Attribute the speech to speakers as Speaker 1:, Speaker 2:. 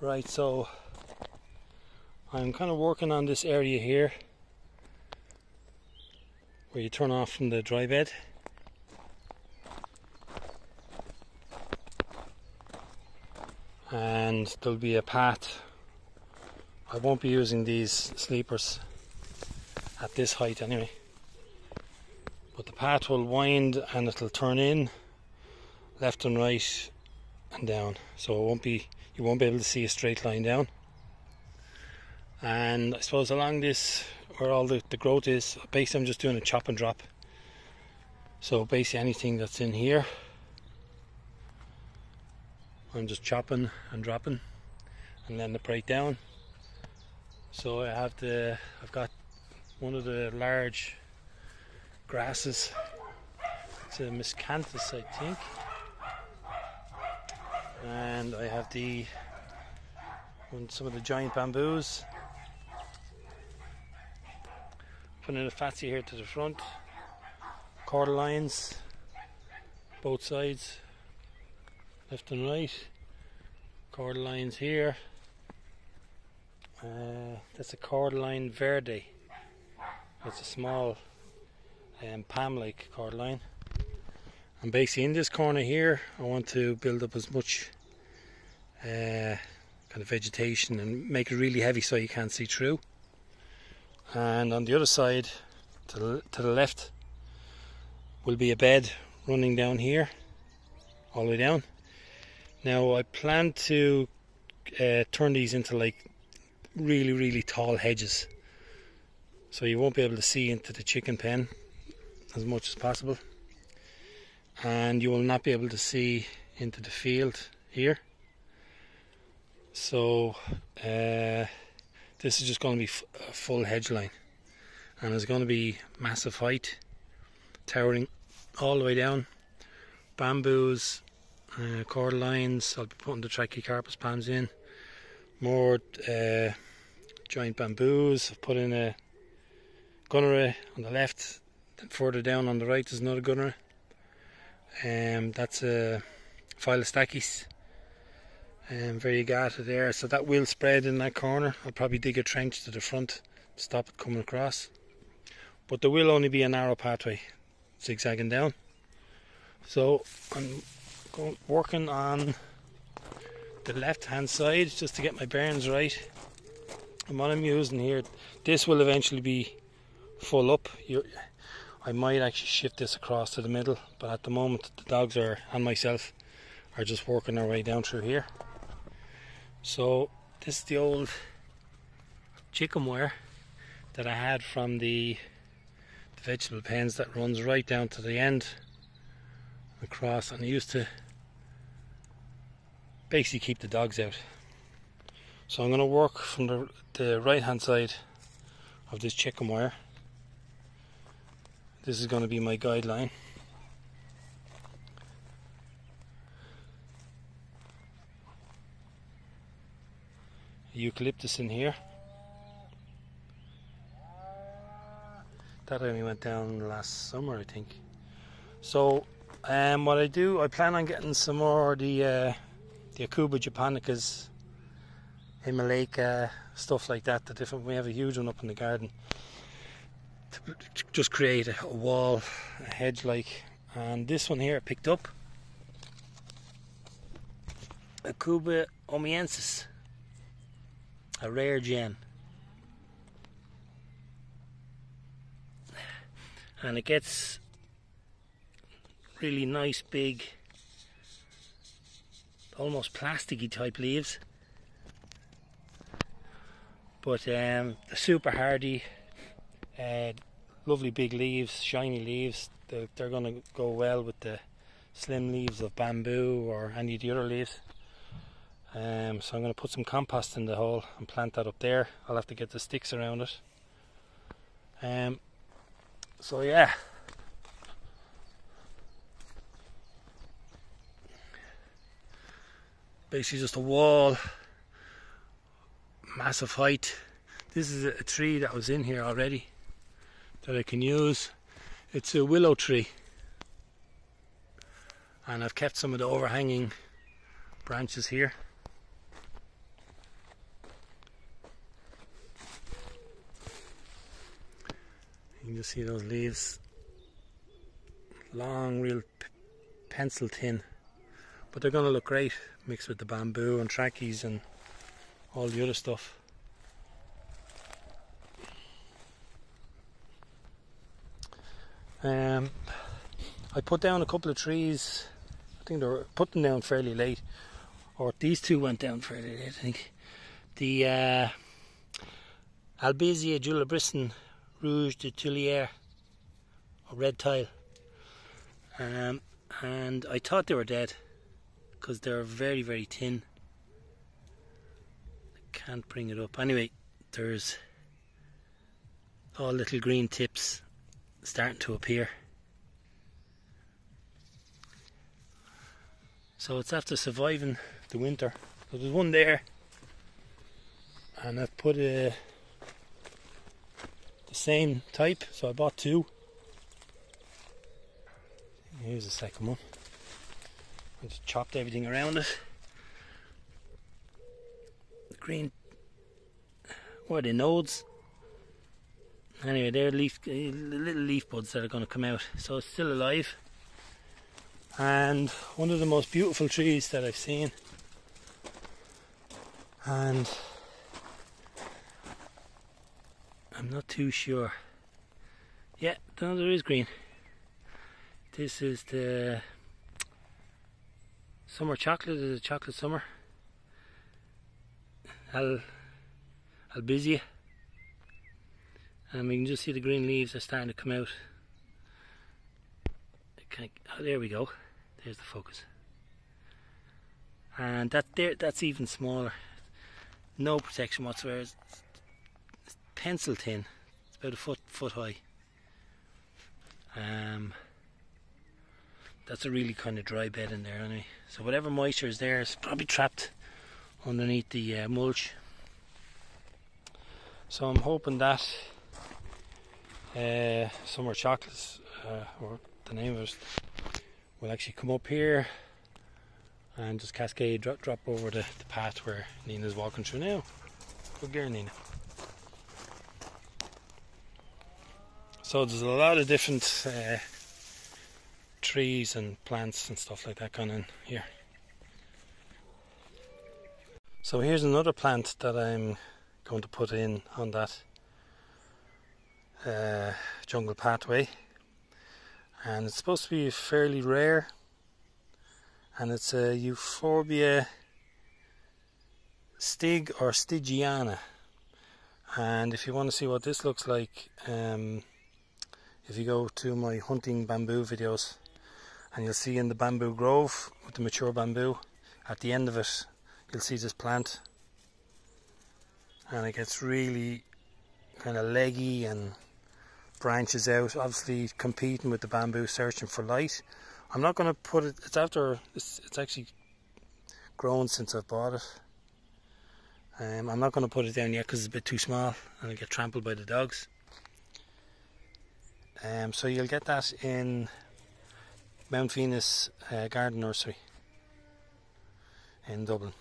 Speaker 1: Right, so I'm kind of working on this area here where you turn off from the dry bed. And there'll be a path. I won't be using these sleepers at this height anyway, but the path will wind and it'll turn in left and right and down, so you won't be able to see a straight line down. And I suppose along this, where all the growth is, basically I'm just doing a chop and drop. So basically anything that's in here, I'm just chopping and dropping and letting it break down. So I've got one of the large grasses. It's a miscanthus, I think. And I have some of the giant bamboos. Putting a fatsia here to the front. Cordylines, both sides, left and right. Cordylines here. That's a cordyline verde. It's a small palm-like cordyline. And basically in this corner here I want to build up as much kind of vegetation and make it really heavy so you can't see through. And on the other side, to the left, will be a bed running down here, all the way down. Now I plan to turn these into like really tall hedges, so you won't be able to see into the chicken pen as much as possible, and you will not be able to see into the field here. So this is just going to be a full hedge line, and it's going to be massive height, towering all the way down. Bamboos, cordylines. I'll be putting the Trachycarpus palms in. More giant bamboos. I've put in a gunnera on the left. Then further down on the right there's another gunnera. That's a Phylostachys. Variegata there. So that will spread in that corner. I'll probably dig a trench to the front to stop it coming across. But there will only be a narrow pathway zigzagging down. So I'm working on the left hand side just to get my bearings right. And what I'm using here, this will eventually be full up. I might actually shift this across to the middle, but at the moment the dogs and myself are just working our way down through here. So this is the old chicken wire that I had from the vegetable pens that runs right down to the end across, and I used to basically keep the dogs out. So I'm going to work from the right hand side of this chicken wire. This is going to be my guideline. Eucalyptus in here. That only went down last summer, I think. So what I plan on getting some more the Aucuba japonicas, Himalaica, stuff like that. We have a huge one up in the garden to just create a wall, a hedge like. And this one here I picked up, Aucuba Omeiensis, a rare gem. And it gets really nice big, almost plasticky type leaves, but super hardy, lovely big leaves, shiny leaves. They're going to go well with the slim leaves of bamboo or any of the other leaves. So I'm going to put some compost in the hole and plant that up there. I'll have to get the sticks around it. So yeah, basically just a wall, massive height. This is a tree that was in here already that I can use. It's a willow tree, and I've kept some of the overhanging branches here. You can just see those leaves, long, real pencil thin, but they're going to look great mixed with the bamboo and trackies and all the other stuff. I put down a couple of trees. I think they were put them down fairly late, or these two went down fairly late, I think. The Albizia julibrisson rouge de Tulier, or red tile, and I thought they were dead because they're very, very thin. I can't bring it up. Anyway, there's all little green tips starting to appear. So it's after surviving the winter. So there's one there, and I've put the same type, so I bought two. Here's the second one. I just chopped everything around it. The green, what are they, nodes? Anyway, they're little leaf buds that are going to come out, so it's still alive. And one of the most beautiful trees that I've seen. And I'm not too sure. Yeah, no, there is green. This is the summer chocolate, is a chocolate summer. Albizia. And we can just see the green leaves are starting to come out. Oh, there we go. There's the focus. And that's even smaller. No protection whatsoever. It's pencil thin. It's about a foot high. That's a really kind of dry bed in there anyway. So whatever moisture is there is probably trapped underneath the mulch. So I'm hoping that summer chocolates, or the name of it, will actually come up here and just cascade, drop over the path where Nina's walking through now. Good girl, Nina. So there's a lot of different trees and plants and stuff like that going on here. So here's another plant that I'm going to put in on that jungle pathway, and it's supposed to be fairly rare, and it's a Euphorbia stig or stygiana. And if you want to see what this looks like, if you go to my hunting bamboo videos, and you'll see in the bamboo grove with the mature bamboo, at the end of it you'll see this plant, and it gets really kind of leggy and branches out, obviously competing with the bamboo, searching for light. I'm not going to put it, it's actually grown since I've bought it. I'm not going to put it down yet because it's a bit too small and it'll get trampled by the dogs. So you'll get that in Mount Venus Garden Nursery in Dublin.